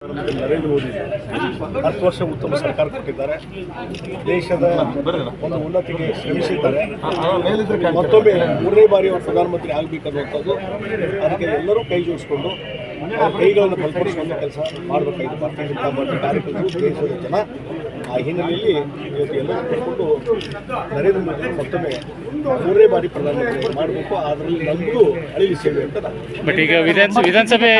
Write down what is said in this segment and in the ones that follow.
ನರೇಂದ್ರ ಮೋದಿ 10 ವರ್ಷ ಉತ್ತಮ ಸರ್ಕಾರ ಕೊಟ್ಟಿದ್ದಾರೆ. ದೇಶದ ಒಂದು ಉನ್ನತಿಗೆ ಶ್ರಮಿಸಿದ್ದಾರೆ. ಮತ್ತೊಮ್ಮೆ 3ನೇ ಬಾರಿ ಅವರು ಪ್ರಧಾನಮಂತ್ರಿ ಆಗಬೇಕನ್ನುವಂಥದ್ದು. ಅದಕ್ಕೆ ಎಲ್ಲರೂ ಕೈ ಜೋಡಿಸಿಕೊಂಡು ಕೈಗಳನ್ನು ಬಲಪಡಿಸುವಂಥ ಕೆಲಸ ಮಾಡಬೇಕಾಗಿದೆ. ಭಾರತೀಯ ಜನತಾ ಪಾರ್ಟಿ ಕಾರ್ಯಕರ್ತರು, ದೇಶದ ಜನ ಆ ಹಿನ್ನೆಲೆಯಲ್ಲಿ ಇವತ್ತು ಎಲ್ಲರೂ ಕರ್ಕೊಂಡು ನರೇಂದ್ರ ಮೋದಿ ಮತ್ತೊಮ್ಮೆ 3ನೇ ಬಾರಿ ಪ್ರಧಾನಮಂತ್ರಿ ಮಾಡಬೇಕು. ಅದರಲ್ಲಿ ನಮ್ಮದು ಅಳಿಲಿ ಸೇವೆ ಅಂತ ನಾನು. ಬಟ್ ಈಗ ವಿಧಾನಸಭೆ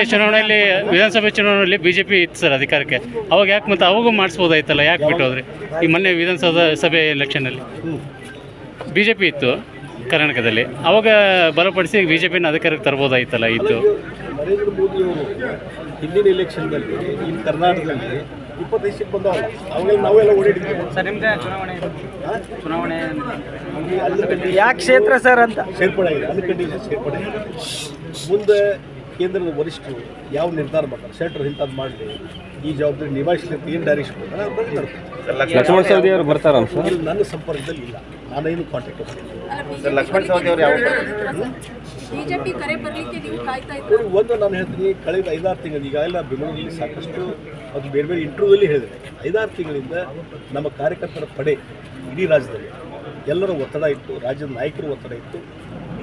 ಚುನಾವಣೆಯಲ್ಲಿ ಬಿಜೆಪಿ ಇತ್ತು ಸರ್ ಅಧಿಕಾರಕ್ಕೆ. ಅವಾಗ ಯಾಕೆ ಮತ್ತೆ ಅವಾಗೂ ಮಾಡಿಸ್ಬೋದಾಯ್ತಲ್ಲ, ಯಾಕೆ ಬಿಟ್ಟು ಹೋದ್ರಿ? ಈ ಮೊನ್ನೆ ವಿಧಾನಸಭೆ ಎಲೆಕ್ಷನಲ್ಲಿ ಬಿಜೆಪಿ ಇತ್ತು ಕರ್ನಾಟಕದಲ್ಲಿ, ಅವಾಗ ಬಲಪಡಿಸಿ ಬಿಜೆಪಿನ ಅಧಿಕಾರಕ್ಕೆ ತರ್ಬೋದಾಯ್ತಲ್ಲ ಇತ್ತು. ನರೇಂದ್ರ ಮೋದಿಯವರು ಹಿಂದಿನ ಎಲೆಕ್ಷನ್ನಲ್ಲಿ ಈ ಕರ್ನಾಟಕದಲ್ಲಿ 25 ಸೀಟ್ ಬಂದವಲ್ಲ, ಅವಾಗೆಲ್ಲ ನಾವೆಲ್ಲ ಓಡಾಡಿದ್ದೀವಿ ಸರ್. ನಿಮ್ದು ಚುನಾವಣೆ ಯಾವ ಕ್ಷೇತ್ರ ಸರ್ ಅಂತ ಸೇರ್ಪಡೆ ಆಗಿದೆ, ಅನ್ಕಂಡೀಷನ್ ಸೇರ್ಪಡೆ ಆಗಿದೆ. ಮುಂದೆ ಕೇಂದ್ರದ ವರಿಷ್ಠರು ಯಾವ ನಿರ್ಧಾರ ಮಾಡ್ತಾರೆ, ಸೆಂಟ್ರ್ ಇಂಥದ್ದು ಮಾಡಲಿ, ಈ ಜವಾಬ್ದಾರಿ ನಿಭಾಯಿಸಲಿ ಅಂತ ಏನು ಡೈರೆಕ್ಷನ್ ಕೊಡ್ತಾರೆ ಬರ್ತಾರೆ. ಲಕ್ಷ್ಮಣ ಸವದಿ ಅವರು ಬರ್ತಾರ ಸರ್? ನನ್ನ ಸಂಪರ್ಕದಲ್ಲಿ ಇಲ್ಲ, ನಾನೇನು ಕಾಂಟ್ಯಾಕ್ಟ್ ಸರ್. ಲಕ್ಷ್ಮಣ ಸವದಿ ಅವರು ಯಾವ ಬಿಜೆಪಿ ಕರೆ ಬರಲಿಕ್ಕೆ ನೀವು ಕಾಯ್ತಾ ಇದ್ದೀರಾ? ಒಂದು ನಾನು ಹೇಳ್ತೀನಿ, ಕಳೆದ 5-6 ತಿಂಗಳು ಈಗಾಗಲೇ ಬೆಂಗಳೂರಲ್ಲಿ ಸಾಕಷ್ಟು ಅದು ಬೇರೆ ಬೇರೆ ಇಂಟರ್ವ್ಯೂದಲ್ಲಿ ಹೇಳಿದೆ. 5-6 ತಿಂಗಳಿಂದ ನಮ್ಮ ಕಾರ್ಯಕರ್ತರ ಪಡೆ ಇಡೀ ರಾಜ್ಯದಲ್ಲಿ ಎಲ್ಲರ ಒತ್ತಡ ಇತ್ತು, ರಾಜ್ಯದ ನಾಯಕರು ಒತ್ತಡ ಇತ್ತು,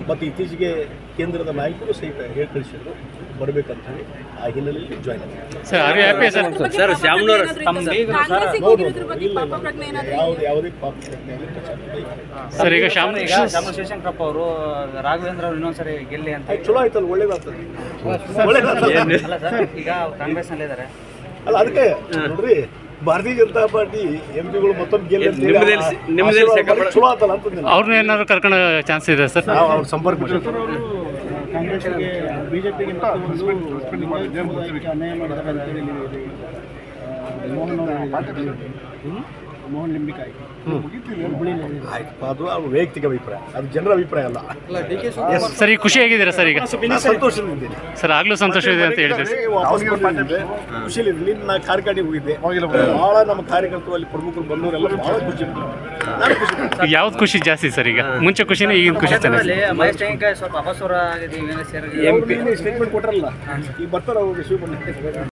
ಮತ್ತು ಇತ್ತೀಚೆಗೆ ಕೇಂದ್ರದ ನಾಯಕರು ಸಹಿತ ಹೇಳಿ ಕಳಿಸಿದ್ರು ಬರಬೇಕಂತ ಹೇಳಿ. ಆ ಹಿನ್ನೆಲೆಯಲ್ಲಿ ಜಾಯ್ನ್ ಆಗಿದೆ ಸರ್. ಶ್ಯಾಮ್ನವ್ರ ಯಾವುದೇ ಪಾಪ ಪ್ರಜ್ಞೆ ಸರ್ ಈಗ ಶಿವಶಂಕರಪ್ಪ ಅವರು ರಾಘವೇಂದ್ರ ಅವರು ಇನ್ನೊಂದ್ಸರಿ ಗೆಲ್ಲಿ ಅಂತ ಚಲೋ ಆಯ್ತಲ್ಲ, ಒಳ್ಳೇದಾಗ್ತದೆ. ಅಲ್ಲ ಸರ್, ಈಗ ಕಾಂಗ್ರೆಸ್ ನಲ್ಲಿ ಇದ್ದಾರೆ ಅಲ್ಲ, ಅದಕ್ಕೆ ನೋಡ್ರಿ ಭಾರತೀಯ ಜನತಾ ಪಾರ್ಟಿ ಎಂಪಿಗಳು ಮತ್ತೊಂದು ಗೆಲ್ಲ ಚಲೋ ಆತಲ್ಲ ಅಂತ ಅವ್ರನ್ನ ಏನಾದ್ರು ಕರ್ಕೊಳ್ಳೋ ಚಾನ್ಸ್ ಇದೆ ಸರ್? ಅವ್ರ ಸಂಪರ್ಕ ಕಾಂಗ್ರೆಸ್ಗೆ ಬಿಜೆಪಿಗೆ ಅನ್ಯಾಯ ಮಾಡಿದ್ದಾರೆ ಅಂತ ಹೇಳಿ ಮೋಹನ್ ಲಿಂಬಿಕಾಯಿ ಆಯ್ತು, ಅದು ಅವ್ರ ವೈಯಕ್ತಿಕ ಅಭಿಪ್ರಾಯ, ಅದು ಜನರ ಅಭಿಪ್ರಾಯ ಅಲ್ಲ. ಸರ್ ಈಗ ಖುಷಿ ಆಗಿದ್ದೀರಾ ಸರ್? ಈಗ ನಾನು ಸಂತೋಷದಿಂದ್ದೀನಿ ಸರ್, ಆಗ್ಲೂ ಸಂತೋಷ ಇದೆ ಅಂತ ಹೇಳಿದ್ರಿ. ಖುಷಿಲಿದ್ದೀನಿ. ನಿನ್ನ ಕಾರ್ಯಕ್ರಮಕ್ಕೆ ಹೋಗಿದ್ದೆ, ಭಾಳ ನಮ್ಮ ಕಾರ್ಯಕರ್ತರು ಅಲ್ಲಿ ಪ್ರಮುಖರು ಬಂದವರೆಲ್ಲ ಭಾಳ ಖುಷಿ. ನಾನು ಖುಷಿ. ಯಾವ್ದು ಖುಷಿ ಜಾಸ್ತಿ ಸರ್? ಈಗ ಮುಂಚೆ ಖುಷಿನೇ ಈಗಿನ ಖುಷಿ ಚೆನ್ನಾಗಿ? ಮಹೇಶ್ ತೆಂಗಿನಕಾಯಿ ಸ್ವಲ್ಪ ಅಪಸ್ವರ ಆಗಿದೆ ಸ್ಟೇಟ್ಮೆಂಟ್ ಕೊಟ್ಟರಲ್ಲ, ಈಗ ಬರ್ತಾರೆ ಅವ್ರಿಗೆ ಶಿವಕುಮಾರ್.